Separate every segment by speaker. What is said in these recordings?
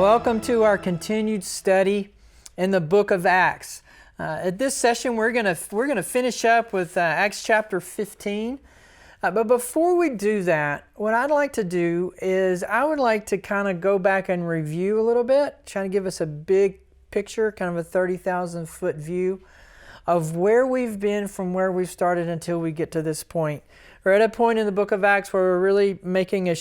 Speaker 1: Welcome to our continued study in the book of Acts. At this session, we're gonna finish up with Acts chapter 15. But before we do that, what I'd like to do is I would like to kind of go back and review a little bit, trying to give us a big picture, kind of a 30,000 foot view of where we've been from where we've started until we get to this point. We're at a point in the book of Acts where we're really making a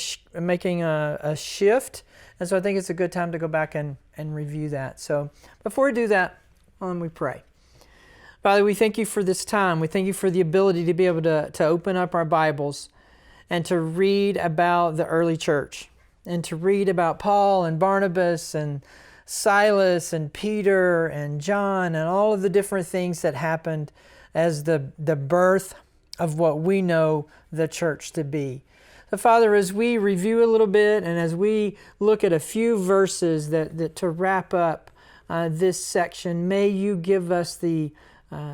Speaker 1: shift. And so I think it's a good time to go back and review that. So before we do that, we pray. Father, we thank you for this time. We thank you for the ability to be able to open up our Bibles and to read about the early church and to read about Paul and Barnabas and Silas and Peter and John and all of the different things that happened as the birth of what we know the church to be. So Father, as we review a little bit and as we look at a few verses that to wrap up this section, may you give us the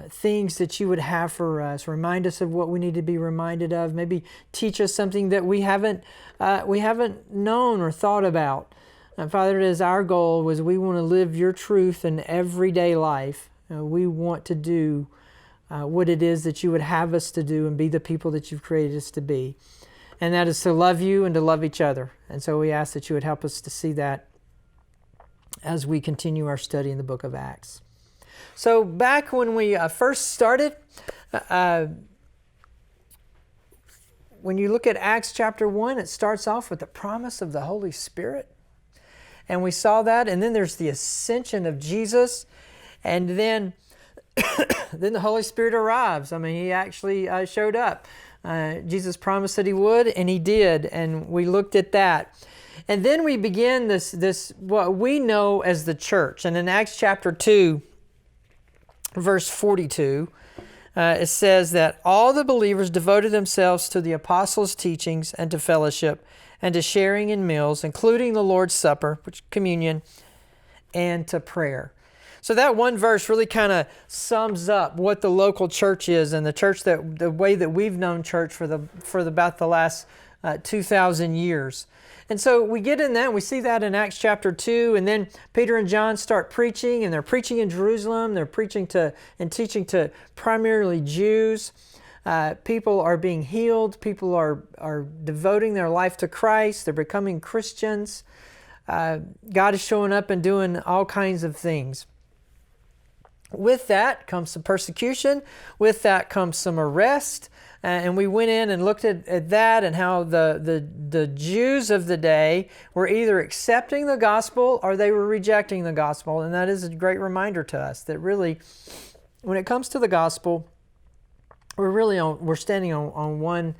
Speaker 1: things that you would have for us. Remind us of what we need to be reminded of. Maybe teach us something that we haven't known or thought about. Father, it is our goal was we want to live your truth in everyday life. We want to do what it is that you would have us to do and be the people that you've created us to be. And that is to love you and to love each other. And so we ask that you would help us to see that as we continue our study in the book of Acts. So back when we first started, when you look at Acts chapter 1, it starts off with the promise of the Holy Spirit. And we saw that. And then there's the ascension of Jesus. And then the Holy Spirit arrives. I mean, he actually showed up. Jesus promised that he would, and he did, and we looked at that. And then we begin this what we know as the church. And in Acts chapter 2, verse 42, it says that all the believers devoted themselves to the apostles' teachings and to fellowship and to sharing in meals, including the Lord's Supper, which is communion, and to prayer. So that one verse really kind of sums up what the local church is and the church the way that we've known church for about the last 2,000 years. And so we get in that and we see that in Acts chapter 2, and then Peter and John start preaching, and they're preaching in Jerusalem. They're preaching to and teaching to primarily Jews. People are being healed. People are devoting their life to Christ. They're becoming Christians. God is showing up and doing all kinds of things. With that comes some persecution. With that comes some arrest. And we went in and looked at that and how the Jews of the day were either accepting the gospel or they were rejecting the gospel. And that is a great reminder to us that really, when it comes to the gospel, we're standing on one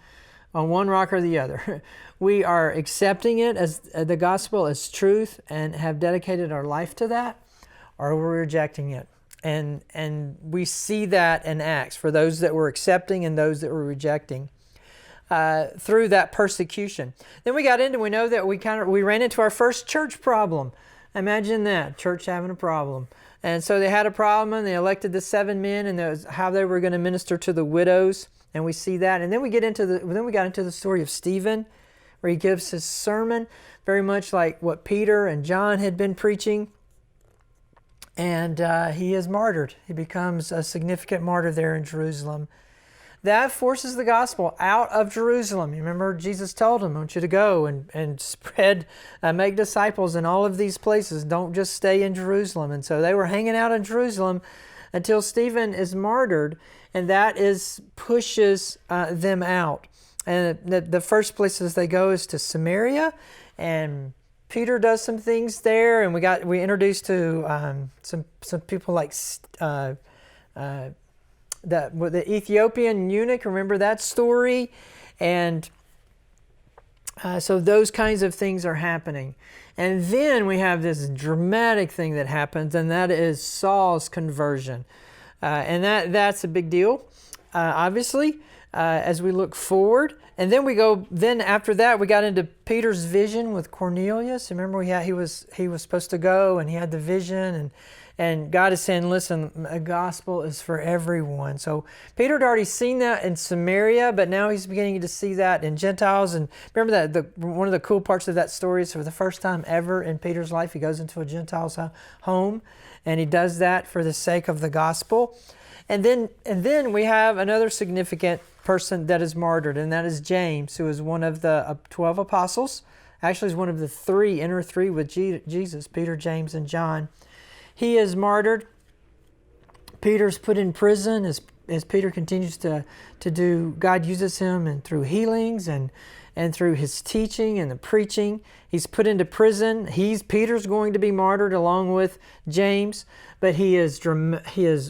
Speaker 1: rock or the other. We are accepting it as the gospel as truth and have dedicated our life to that, or we're rejecting it. And we see that in Acts for those that were accepting and those that were rejecting through that persecution. Then we got into, we know that we ran into our first church problem. Imagine that, church having a problem. And so they had a problem and they elected the 7 men, and that was how they were going to minister to the widows. And we see that. And then we got into the story of Stephen, where he gives his sermon very much like what Peter and John had been preaching. And he is martyred. He becomes a significant martyr there in Jerusalem. That forces the gospel out of Jerusalem. You remember Jesus told him, I want you to go and spread, make disciples in all of these places. Don't just stay in Jerusalem. And so they were hanging out in Jerusalem until Stephen is martyred, and that pushes them out. And the first places they go is to Samaria, and Peter does some things there, and we introduced to some people like the Ethiopian eunuch. Remember that story? And so those kinds of things are happening. And then we have this dramatic thing that happens, and that is Saul's conversion. And that's a big deal, obviously. as we look forward. And then after that, we got into Peter's vision with Cornelius. Remember, he was supposed to go, and he had the vision, and God is saying, listen, the gospel is for everyone. So Peter had already seen that in Samaria, but now he's beginning to see that in Gentiles. And remember that one of the cool parts of that story is for the first time ever in Peter's life, he goes into a Gentile's home, and he does that for the sake of the gospel. And then we have another significant person that is martyred, and that is James, who is one of the 12 apostles. Actually, is one of the inner three with Jesus, Peter, James, and John. He is martyred. Peter's put in prison as Peter continues to do. God uses him and through healings and through his teaching and the preaching. He's put into prison. Peter's going to be martyred along with James, but he is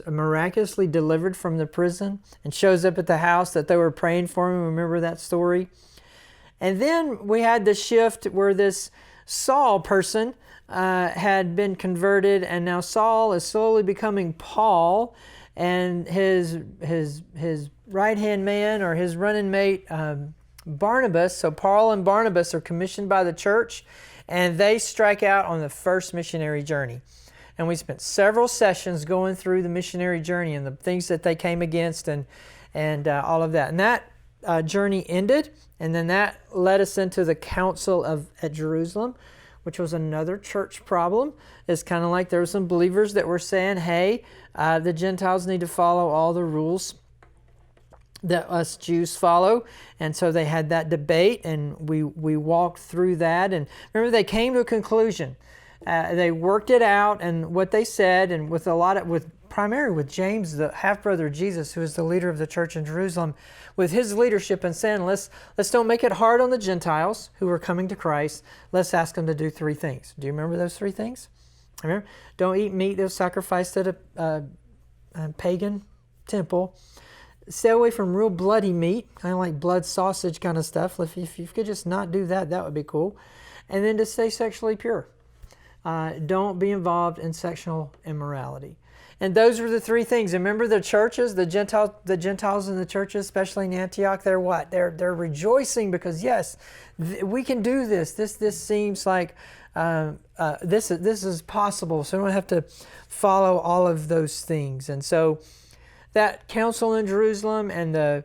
Speaker 1: miraculously delivered from the prison and shows up at the house that they were praying for him. Remember that story? And then we had the shift where this Saul person had been converted, and now Saul is slowly becoming Paul, and his right-hand man or his running mate Barnabas. So Paul and Barnabas are commissioned by the church, and they strike out on the first missionary journey. And we spent several sessions going through the missionary journey and the things that they came against and all of that. And that journey ended, and then that led us into the Council at Jerusalem, which was another church problem. It's kind of like there were some believers that were saying, hey, the Gentiles need to follow all the rules that us Jews follow. And so they had that debate, and we walked through that. And remember, they came to a conclusion. They worked it out, and what they said, and primarily with James, the half-brother of Jesus, who is the leader of the church in Jerusalem, with his leadership and saying, let's don't make it hard on the Gentiles who are coming to Christ. Let's ask them to do 3 things. Do you remember those 3 things? Remember? Don't eat meat that was sacrificed at a pagan temple. Stay away from real bloody meat, kind of like blood sausage kind of stuff. If you could just not do that, that would be cool. And then to stay sexually pure. Don't be involved in sexual immorality. And those were the 3 things. Remember the churches, the Gentiles in the churches, especially in Antioch, they're what? They're rejoicing because, yes, we can do this. This seems like this is possible. So we don't have to follow all of those things. And so that council in Jerusalem and the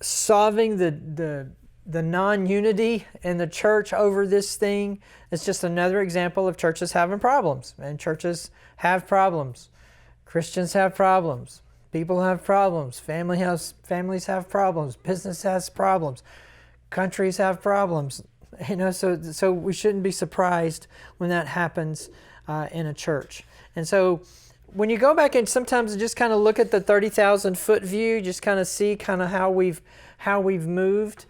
Speaker 1: solving the non-unity in the church over this thing is just another example of churches having problems. And churches have problems. Christians have problems. People have problems. Families have problems. Business has problems. Countries have problems. So we shouldn't be surprised when that happens in a church. And so when you go back and sometimes just kind of look at the 30,000 foot view, just kind of see kind of how we've moved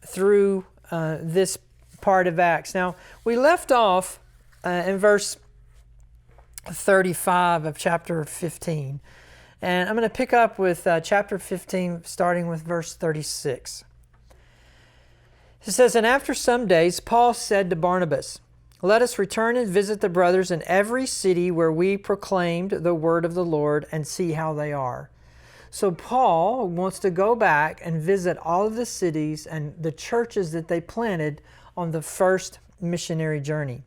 Speaker 1: through this part of Acts. Now, we left off in verse 35 of chapter 15. And I'm going to pick up with chapter 15, starting with verse 36. It says, "And after some days, Paul said to Barnabas, 'Let us return and visit the brothers in every city where we proclaimed the word of the Lord and see how they are.'" So Paul wants to go back and visit all of the cities and the churches that they planted on the first missionary journey.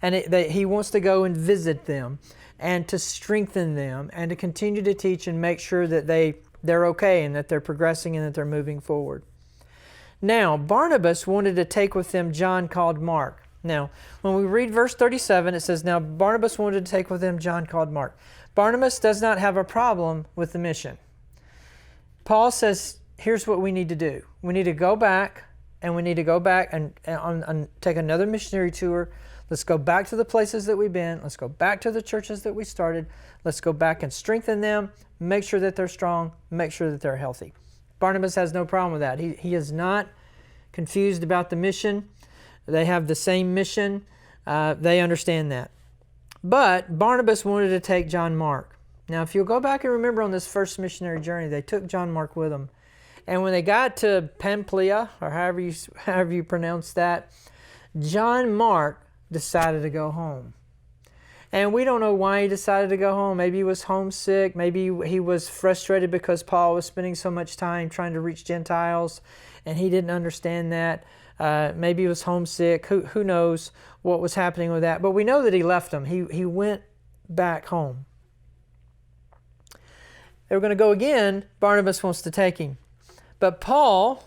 Speaker 1: And he wants to go and visit them and to strengthen them and to continue to teach and make sure that they're okay and that they're progressing and that they're moving forward. Now, Barnabas wanted to take with them John called Mark. Now, when we read verse 37, it says, "Now Barnabas wanted to take with him John called Mark." Barnabas does not have a problem with the mission. Paul says, here's what we need to do. We need to go back, and we need to go back and take another missionary tour. Let's go back to the places that we've been. Let's go back to the churches that we started. Let's go back and strengthen them, make sure that they're strong, make sure that they're healthy. Barnabas has no problem with that. He is not confused about the mission. They have the same mission. They understand that. But Barnabas wanted to take John Mark. Now, if you'll go back and remember on this first missionary journey, they took John Mark with them. And when they got to Pamphylia, or however you pronounce that, John Mark decided to go home. And we don't know why he decided to go home. Maybe he was homesick. Maybe he was frustrated because Paul was spending so much time trying to reach Gentiles, and he didn't understand that. Maybe he was homesick. Who knows what was happening with that. But we know that he left them. He went back home. They were going to go again. Barnabas wants to take him. But Paul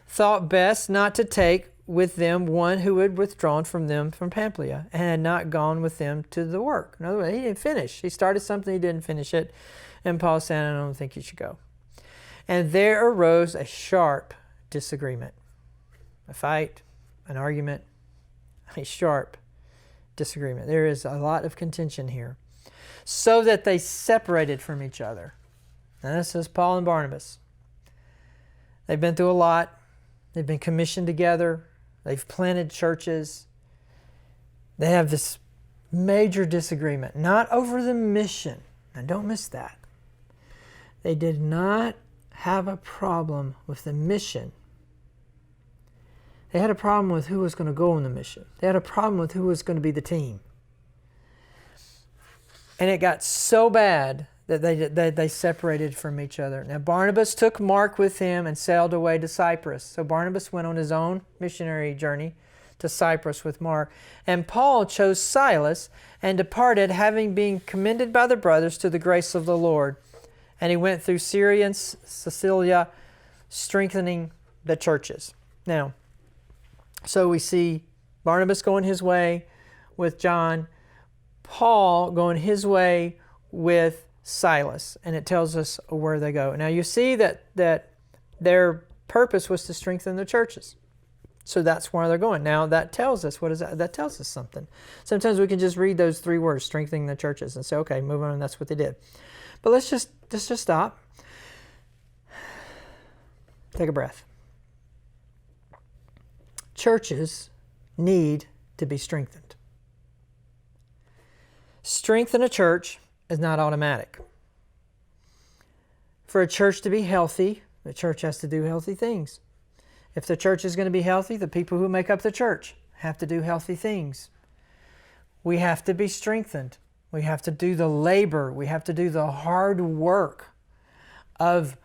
Speaker 1: thought best not to take with them one who had withdrawn from them from Pamphylia and had not gone with them to the work. In other words, he didn't finish. He started something, he didn't finish it. And Paul said, I don't think you should go. And there arose a sharp disagreement. A fight, an argument, a sharp disagreement. There is a lot of contention here. So that they separated from each other. And this is Paul and Barnabas. They've been through a lot. They've been commissioned together. They've planted churches. They have this major disagreement, not over the mission. Now don't miss that. They did not have a problem with the mission. They had a problem with who was going to go on the mission. They had a problem with who was going to be the team. And it got so bad that they separated from each other. Now Barnabas took Mark with him and sailed away to Cyprus. So Barnabas went on his own missionary journey to Cyprus with Mark. And Paul chose Silas and departed, having been commended by the brothers to the grace of the Lord. And he went through Syria and Cilicia, strengthening the churches. Now, so we see Barnabas going his way with John, Paul going his way with Silas, and it tells us where they go. Now you see that their purpose was to strengthen the churches. So that's where they're going. Now that tells us, what is that? That tells us something. Sometimes we can just read those three words, strengthening the churches, and say, okay, move on, and that's what they did. But let's just stop. Take a breath. Churches need to be strengthened. Strengthen a church is not automatic. For a church to be healthy, the church has to do healthy things. If the church is going to be healthy, the people who make up the church have to do healthy things. We have to be strengthened. We have to do the labor. We have to do the hard work of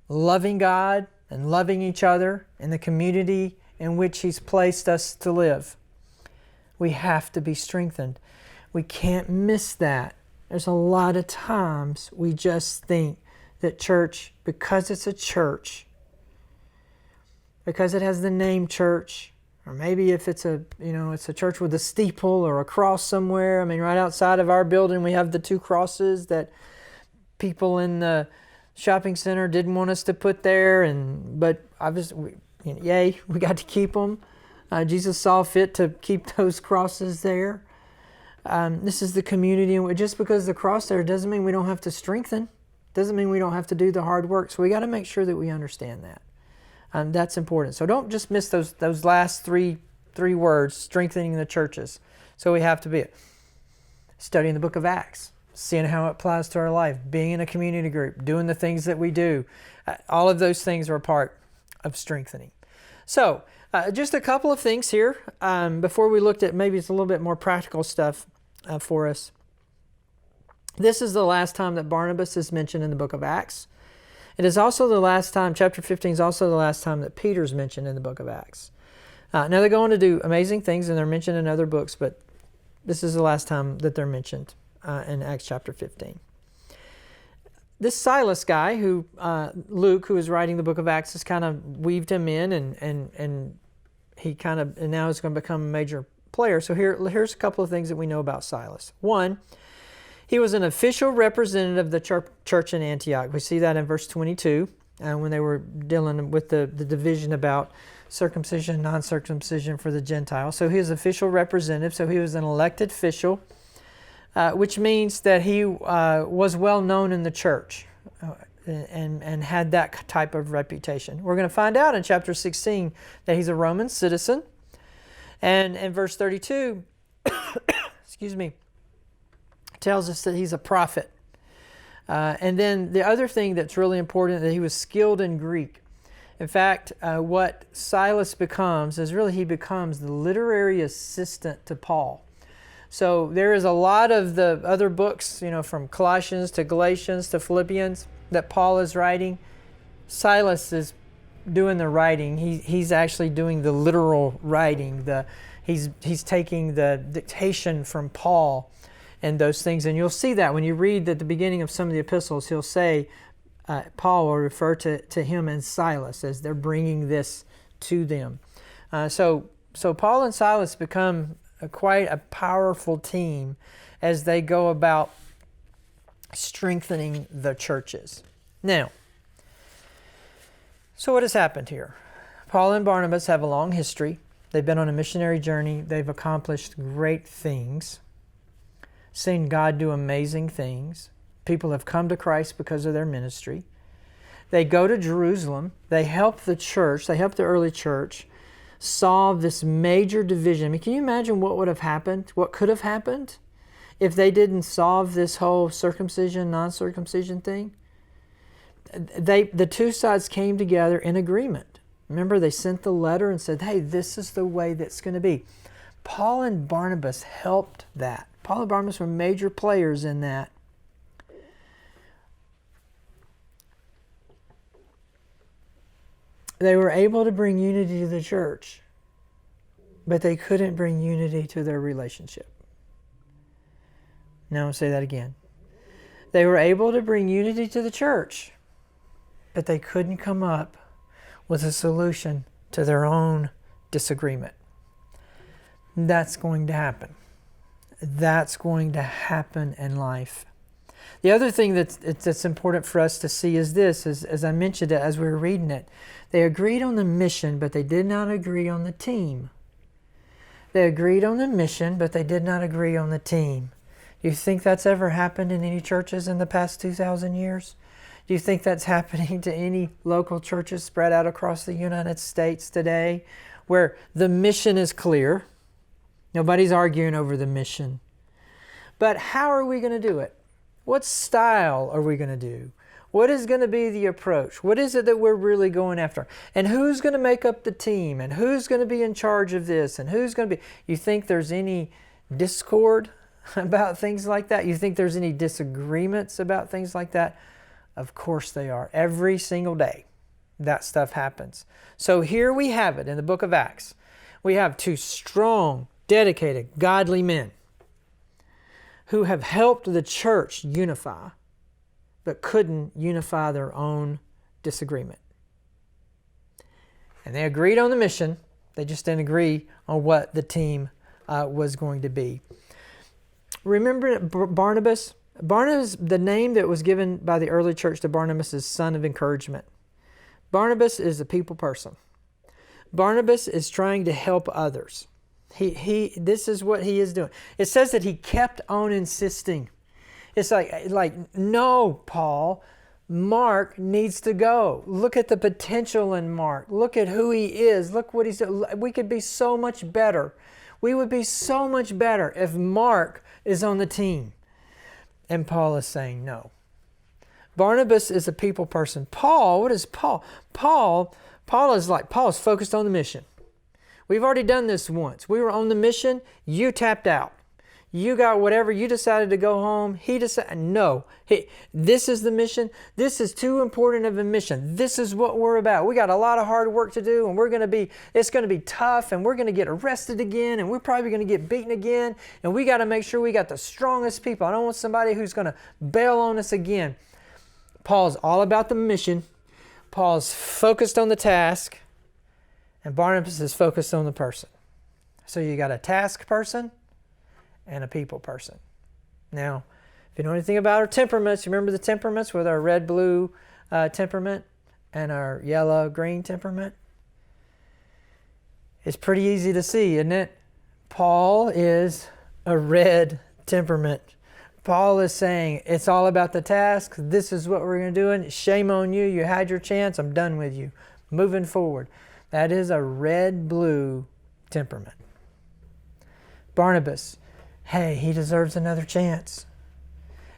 Speaker 1: loving God and loving each other in the community in which He's placed us to live. We have to be strengthened. We can't miss that. There's a lot of times we just think that church, because it's a church, because it has the name church, or maybe if it's it's a church with a steeple or a cross somewhere. I mean, right outside of our building, we have the two crosses that people in the shopping center didn't want us to put there, but obviously, yay, we got to keep them. Jesus saw fit to keep those crosses there. This is the community, and just because the cross there doesn't mean we don't have to strengthen. Doesn't mean we don't have to do the hard work. So we got to make sure that we understand that. That's important. So don't just miss those last three words, strengthening the churches. So we have to be studying the book of Acts, seeing how it applies to our life, being in a community group, doing the things that we do. All of those things are a part of strengthening. So just a couple of things here before we looked at maybe it's a little bit more practical stuff for us. This is the last time that Barnabas is mentioned in the book of Acts. It is also the last time, chapter 15 is also the last time that Peter's mentioned in the book of Acts. Now they're going to do amazing things and they're mentioned in other books, but this is the last time that they're mentioned in Acts chapter 15. This Silas guy, who Luke, who is writing the book of Acts, has kind of weaved him in, and he and now is going to become a major player. So here's a couple of things that we know about Silas. One, he was an official representative of the church in Antioch. We see that in verse 22, when they were dealing with the division about circumcision, non-circumcision for the Gentiles. So he was official representative. So he was an elected official, which means that he was well known in the church and had that type of reputation. We're going to find out in chapter 16 that he's a Roman citizen. And in verse 32, excuse me, tells us that he's a prophet. And then the other thing that's really important, that he was skilled in Greek. In fact, what Silas becomes is really he becomes the literary assistant to Paul. So there is a lot of the other books, from Colossians to Galatians to Philippians that Paul is writing. Silas is doing the writing. He's actually doing the literal writing. He's taking the dictation from Paul and those things. And you'll see that when you read at the beginning of some of the epistles, he'll say, Paul will refer to him and Silas as they're bringing this to them. So Paul and Silas become quite a powerful team as they go about strengthening the churches. Now, so what has happened here? Paul and Barnabas have a long history. They've been on a missionary journey. They've accomplished great things, seen God do amazing things. People have come to Christ because of their ministry. They go to Jerusalem. They help the church. They help the early church solve this major division. I mean, can you imagine what would have happened? What could have happened if they didn't solve this whole circumcision, non-circumcision thing? The two sides came together in agreement. Remember, they sent the letter and said, hey, this is the way that's going to be. Paul and Barnabas helped that. Paul and Barnabas were major players in that. They were able to bring unity to the church, but they couldn't bring unity to their relationship. Now I'll say that again. They were able to bring unity to the church, but they couldn't come up with a solution to their own disagreement. That's going to happen. That's going to happen in life. The other thing that's important for us to see is this, as I mentioned it as we were reading it. They agreed on the mission, but they did not agree on the team. They agreed on the mission, but they did not agree on the team. Do you think that's ever happened in any churches in the past 2,000 years? Do you think that's happening to any local churches spread out across the United States today, where the mission is clear? Nobody's arguing over the mission. But how are we going to do it? What style are we going to do? What is going to be the approach? What is it that we're really going after? And who's going to make up the team? And who's going to be in charge of this? And who's going to be... You think there's any discord about things like that? You think there's any disagreements about things like that? Of course they are. Every single day that stuff happens. So here we have it in the book of Acts. We have two strong, dedicated, godly men who have helped the church unify, but couldn't unify their own disagreement. And they agreed on the mission. They just didn't agree on what the team was going to be. Remember Barnabas? Barnabas, the name that was given by the early church to Barnabas is son of encouragement. Barnabas is a people person. Barnabas is trying to help others. This is what he is doing. It says that he kept on insisting. It's like, no, Paul, Mark needs to go. Look at the potential in Mark. Look at who he is. Look what he's doing. We could be so much better. We would be so much better if Mark is on the team. And Paul is saying no. Barnabas is a people person. Paul, what is Paul? Paul is focused on the mission. We've already done this once. We were on the mission. You tapped out. You got whatever. You decided to go home. He decided, no. This is the mission. This is too important of a mission. This is what we're about. We got a lot of hard work to do, and it's going to be tough, and we're going to get arrested again, and we're probably going to get beaten again, and we got to make sure we got the strongest people. I don't want somebody who's going to bail on us again. Paul's all about the mission. Paul's focused on the task. And Barnabas is focused on the person. So you got a task person and a people person. Now, if you know anything about our temperaments, you remember the temperaments with our red-blue temperament and our yellow-green temperament? It's pretty easy to see, isn't it? Paul is a red temperament. Paul is saying, it's all about the task. This is what we're going to do. And shame on you. You had your chance. I'm done with you. Moving forward. That is a red-blue temperament. Barnabas, hey, he deserves another chance.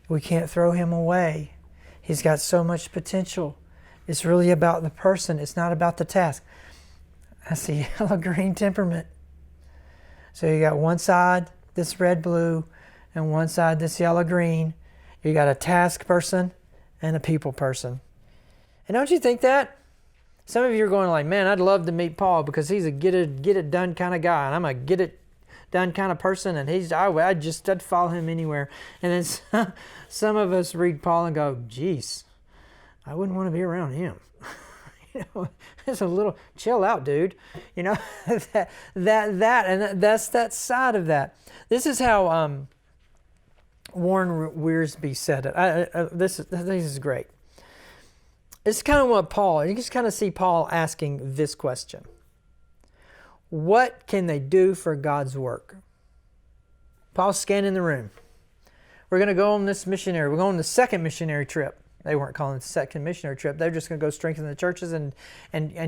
Speaker 1: We can't throw him away. He's got so much potential. It's really about the person. It's not about the task. That's the yellow-green temperament. So you got one side, this red, blue, and one side this yellow, green. You got a task person and a people person. And don't you think that? Some of you are going like, man, I'd love to meet Paul because he's a get it done kind of guy, and I'm a get it done kind of person, and I'd follow him anywhere. And then some of us read Paul and go, geez, I wouldn't want to be around him. It's a little chill out, dude. That's that side of that. This is how Warren Wiersbe said it. This is great. It's kind of what Paul, you just kind of see Paul asking this question. What can they do for God's work? Paul's scanning the room. We're going to go on this missionary. We're going on the second missionary trip. They weren't calling it the second missionary trip. They're just going to go strengthen the churches and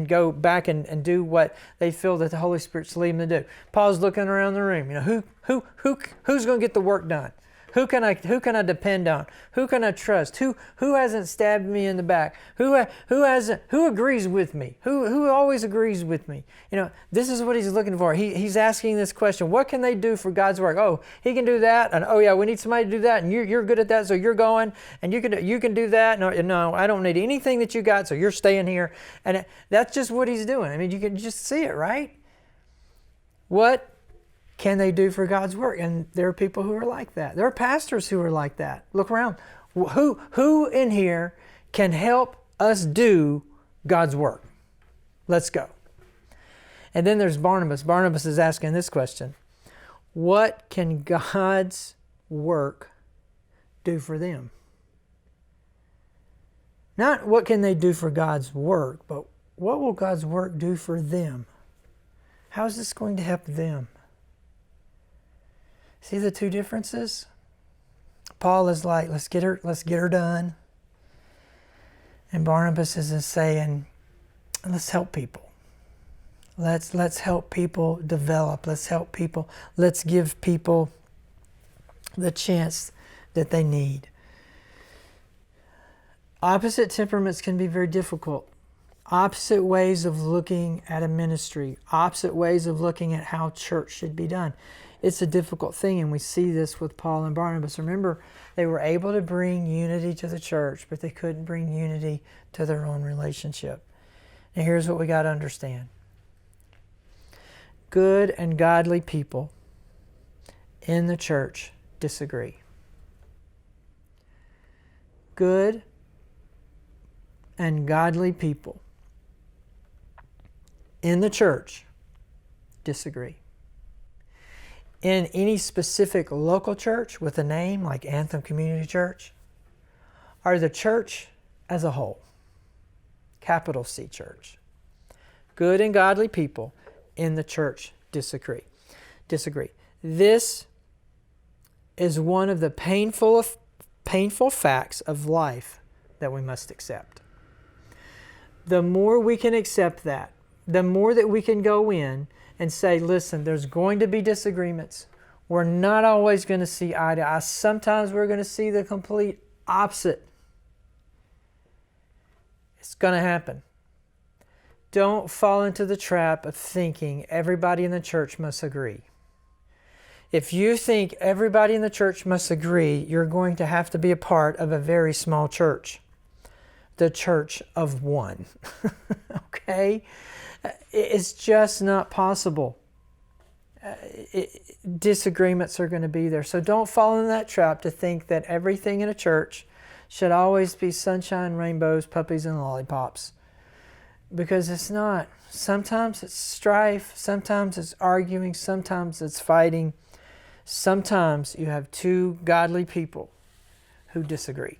Speaker 1: go back and do what they feel that the Holy Spirit's leading them to do. Paul's looking around the room. Who's going to get the work done? Who can I depend on? Who can I trust? Who hasn't stabbed me in the back? Who agrees with me? Who always agrees with me? This is what he's looking for. He's asking this question. What can they do for God's work? Oh, he can do that, and oh yeah, we need somebody to do that, and you're good at that, so you're going, and you can do that. No, I don't need anything that you got, so you're staying here. And that's just what he's doing. I mean, you can just see it, right? What can they do for God's work? And there are people who are like that. There are pastors who are like that. Look around. Who in here can help us do God's work? Let's go. And then there's Barnabas. Barnabas is asking this question. What can God's work do for them? Not what can they do for God's work, but what will God's work do for them? How is this going to help them? See the two differences? Paul is like, let's get her done. And Barnabas is saying, let's help people. Let's help people develop. Let's help people. Let's give people the chance that they need. Opposite temperaments can be very difficult. Opposite ways of looking at a ministry. Opposite ways of looking at how church should be done. It's a difficult thing, and we see this with Paul and Barnabas. Remember, they were able to bring unity to the church, but they couldn't bring unity to their own relationship. Now here's what we got to understand. Good and godly people in the church disagree. Good and godly people in the church disagree. In any specific local church with a name like Anthem Community Church, or the church as a whole, capital C church, good and godly people in the church disagree. This is one of the painful facts of life that we must accept. The more we can accept that, the more that we can go in and say, listen, there's going to be disagreements. We're not always going to see eye to eye. Sometimes we're going to see the complete opposite. It's going to happen. Don't fall into the trap of thinking everybody in the church must agree. If you think everybody in the church must agree, you're going to have to be a part of a very small church. The church of one. Okay? It's just not possible. Disagreements are going to be there. So don't fall in that trap to think that everything in a church should always be sunshine, rainbows, puppies, and lollipops. Because it's not. Sometimes it's strife. Sometimes it's arguing. Sometimes it's fighting. Sometimes you have two godly people who disagree.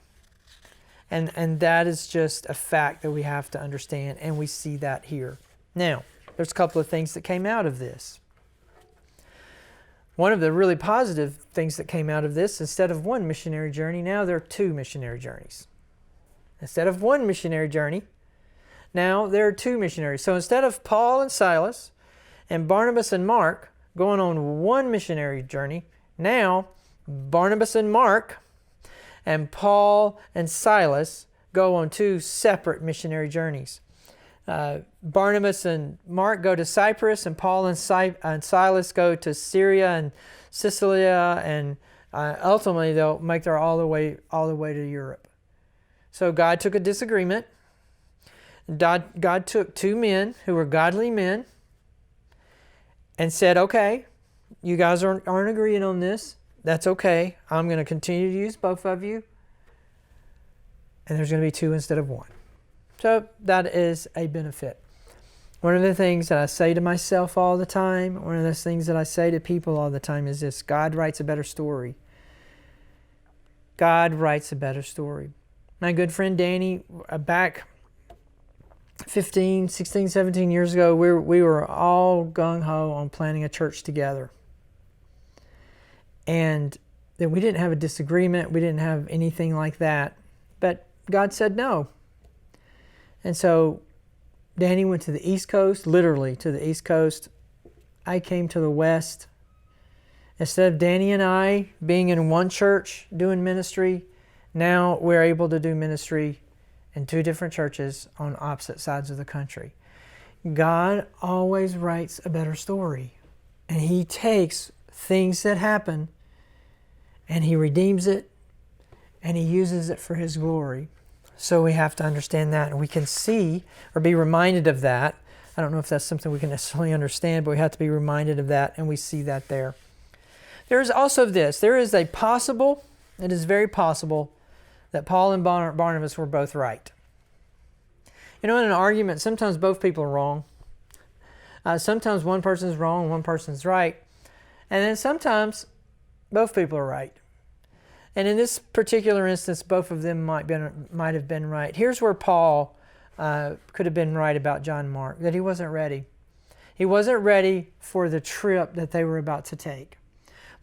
Speaker 1: And that is just a fact that we have to understand, and we see that here. Now, there's a couple of things that came out of this. One of the really positive things that came out of this, instead of one missionary journey, now there are two missionary journeys. Instead of one missionary journey, now there are two missionaries. So instead of Paul and Silas and Barnabas and Mark going on one missionary journey, now Barnabas and Mark and Paul and Silas go on two separate missionary journeys. Barnabas and Mark go to Cyprus, and Paul and Silas go to Syria and Sicilia, and ultimately they'll make their all the way to Europe. So God took a disagreement. God took two men who were godly men and said, okay, you guys aren't agreeing on this. That's okay. I'm going to continue to use both of you. And there's going to be two instead of one. So that is a benefit. One of the things that I say to myself all the time, one of those things that I say to people all the time is this: God writes a better story. God writes a better story. My good friend Danny, back 15, 16, 17 years ago, we were all gung-ho on planning a church together. And then we didn't have a disagreement. We didn't have anything like that. But God said no. And so Danny went to the East Coast, literally to the East Coast. I came to the West. Instead of Danny and I being in one church doing ministry, now we're able to do ministry in two different churches on opposite sides of the country. God always writes a better story. And He takes things that happen and He redeems it and He uses it for His glory. So we have to understand that, and we can see or be reminded of that. I don't know if that's something we can necessarily understand, but we have to be reminded of that, and we see that there. There is also this. There is it is very possible that Paul and Barnabas were both right. You know, in an argument, sometimes both people are wrong. Sometimes one person's wrong, one person's right. And then sometimes both people are right. And in this particular instance, both of them might have been right. Here's where Paul could have been right about John Mark, that he wasn't ready. He wasn't ready for the trip that they were about to take.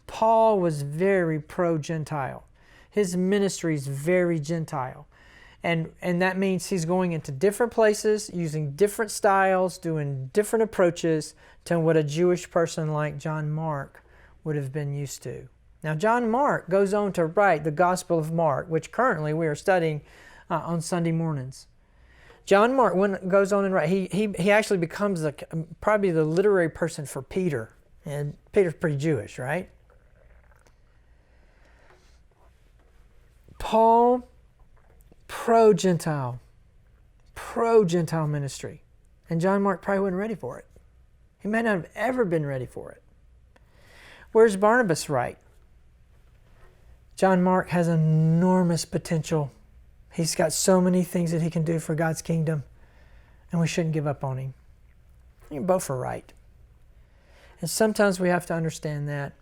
Speaker 1: Paul was very pro-Gentile. His ministry is very Gentile. And that means he's going into different places, using different styles, doing different approaches to what a Jewish person like John Mark would have been used to. Now, John Mark goes on to write the Gospel of Mark, which currently we are studying on Sunday mornings. John Mark goes on and write. He actually becomes probably the literary person for Peter. And Peter's pretty Jewish, right? Paul, pro-Gentile ministry. And John Mark probably wasn't ready for it. He may not have ever been ready for it. Where's Barnabas right? John Mark has enormous potential. He's got so many things that he can do for God's kingdom, and we shouldn't give up on him. You both are right. And sometimes we have to understand that.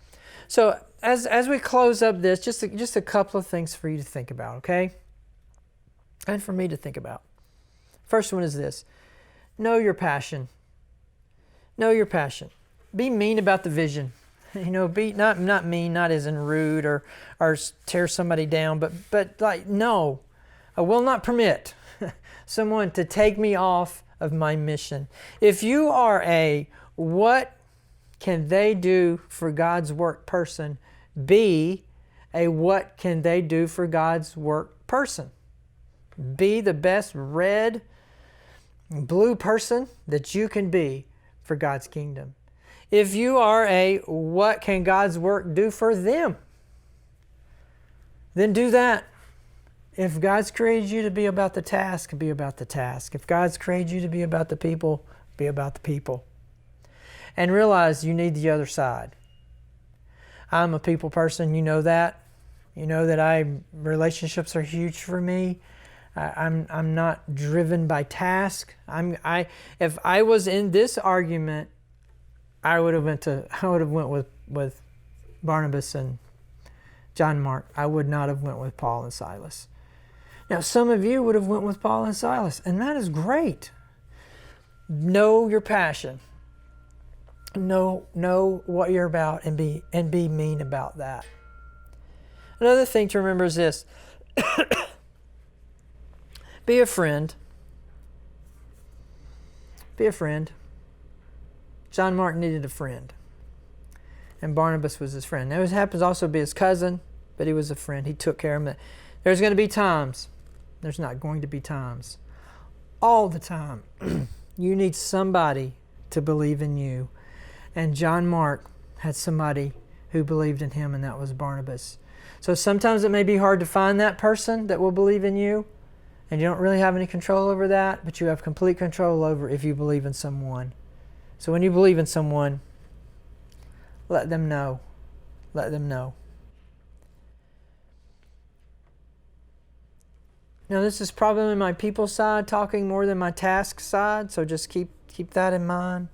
Speaker 1: So as we close up this, just a couple of things for you to think about, okay? And for me to think about. First one is this. Know your passion. Know your passion. Be mean about the vision. You know, be not mean, not as in rude or tear somebody down, but like, no, I will not permit someone to take me off of my mission. If you are a what can they do for God's work person, be a what can they do for God's work person. Be the best red, blue person that you can be for God's kingdom. If you are a what can God's work do for them, then do that. If God's created you to be about the task, be about the task. If God's created you to be about the people, be about the people. And realize you need the other side. I'm a people person, you know that. You know that relationships are huge for me. I'm not driven by task. If I was in this argument, I would have went with Barnabas and John Mark. I would not have went with Paul and Silas. Now, some of you would have went with Paul and Silas, and that is great. Know your passion. Know what you're about, and be mean about that. Another thing to remember is this. Be a friend. Be a friend. John Mark needed a friend. And Barnabas was his friend. Now, it happens also to be his cousin, but he was a friend. He took care of him. There's going to be times. There's not going to be times. All the time. You need somebody to believe in you. And John Mark had somebody who believed in him, and that was Barnabas. So sometimes it may be hard to find that person that will believe in you, and you don't really have any control over that, but you have complete control over if you believe in someone. So when you believe in someone, let them know. Let them know. Now this is probably my people side talking more than my task side, so just keep that in mind.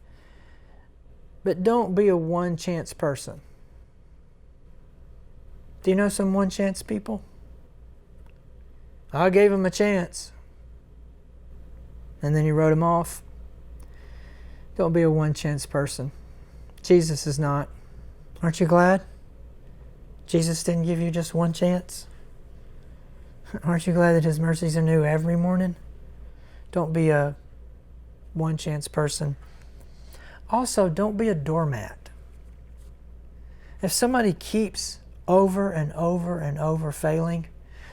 Speaker 1: But don't be a one-chance person. Do you know some one-chance people? I gave them a chance, and then you wrote them off. Don't be a one-chance person. Jesus is not. Aren't you glad? Jesus didn't give you just one chance. Aren't you glad that His mercies are new every morning? Don't be a one-chance person. Also, don't be a doormat. If somebody keeps over and over and over failing,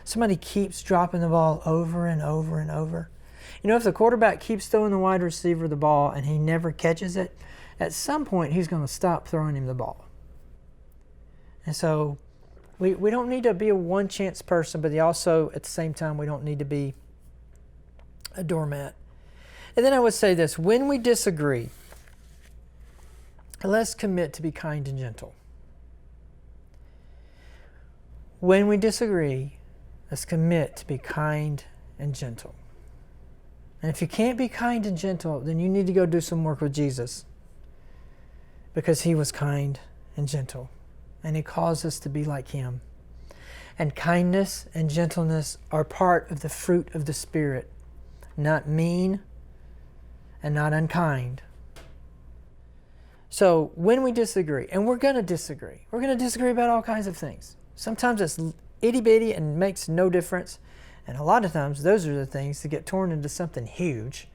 Speaker 1: somebody keeps dropping the ball over and over and over. You know, if the quarterback keeps throwing the wide receiver the ball and he never catches it, at some point he's going to stop throwing him the ball. And so we don't need to be a one-chance person, but also at the same time we don't need to be a doormat. And then I would say this: when we disagree, let's commit to be kind and gentle. When we disagree, let's commit to be kind and gentle. And if you can't be kind and gentle, then you need to go do some work with Jesus, because He was kind and gentle, and He calls us to be like Him. And kindness and gentleness are part of the fruit of the Spirit, not mean and not unkind. So when we disagree, and we're going to disagree about all kinds of things. Sometimes it's itty-bitty and makes no difference. And a lot of times those are the things that get torn into something huge.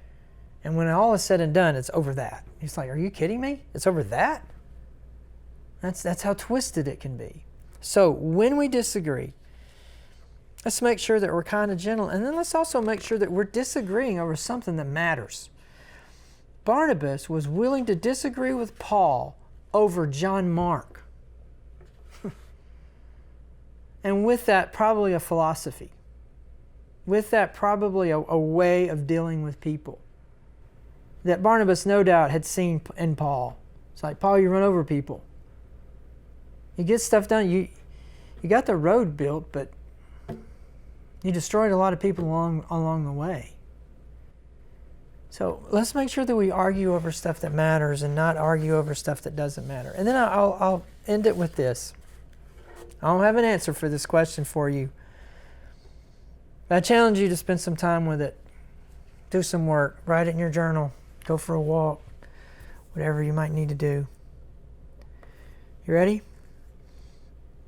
Speaker 1: And when all is said and done, it's over that. It's like, are you kidding me? It's over that? That's how twisted it can be. So when we disagree, let's make sure that we're kind and gentle. And then let's also make sure that we're disagreeing over something that matters. Barnabas was willing to disagree with Paul over John Mark. And with that, probably a philosophy. With that, probably a way of dealing with people that Barnabas no doubt had seen in Paul. It's like, Paul, you run over people. You get stuff done. You got the road built, but you destroyed a lot of people along the way. So let's make sure that we argue over stuff that matters and not argue over stuff that doesn't matter. And then I'll end it with this. I don't have an answer for this question for you. But I challenge you to spend some time with it. Do some work. Write it in your journal. Go for a walk. Whatever you might need to do. You ready?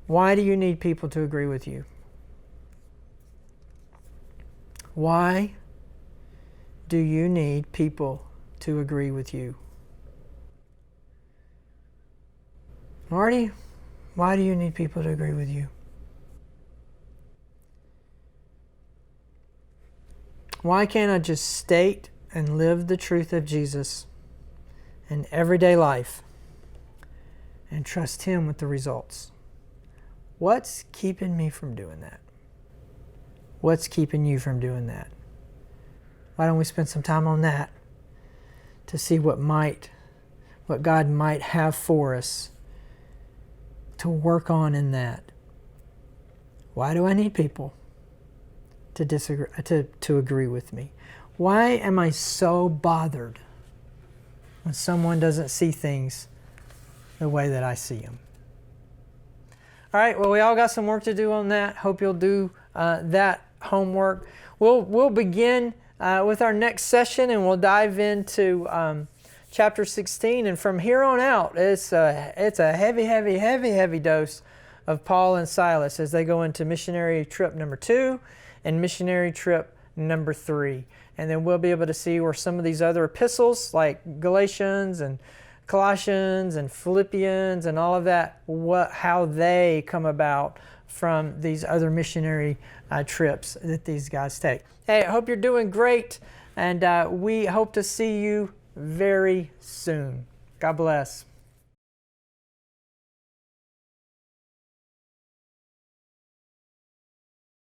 Speaker 1: Why do you need people to agree with you? Why do you need people to agree with you? Marty, why do you need people to agree with you? Why can't I just state and live the truth of Jesus in everyday life and trust Him with the results? What's keeping me from doing that? What's keeping you from doing that? Why don't we spend some time on that to see what God might have for us to work on in that? Why do I need people to disagree, to agree with me? Why am I so bothered when someone doesn't see things the way that I see them? All right, well, we all got some work to do on that. Hope you'll do that homework. We'll begin with our next session, and we'll dive into chapter 16. And from here on out, it's a heavy dose of Paul and Silas as they go into missionary trip number 2 and missionary trip number 3. And then we'll be able to see where some of these other epistles like Galatians and Colossians and Philippians and all of that, how they come about from these other missionary trips that these guys take. Hey, I hope you're doing great, and we hope to see you very soon. God bless.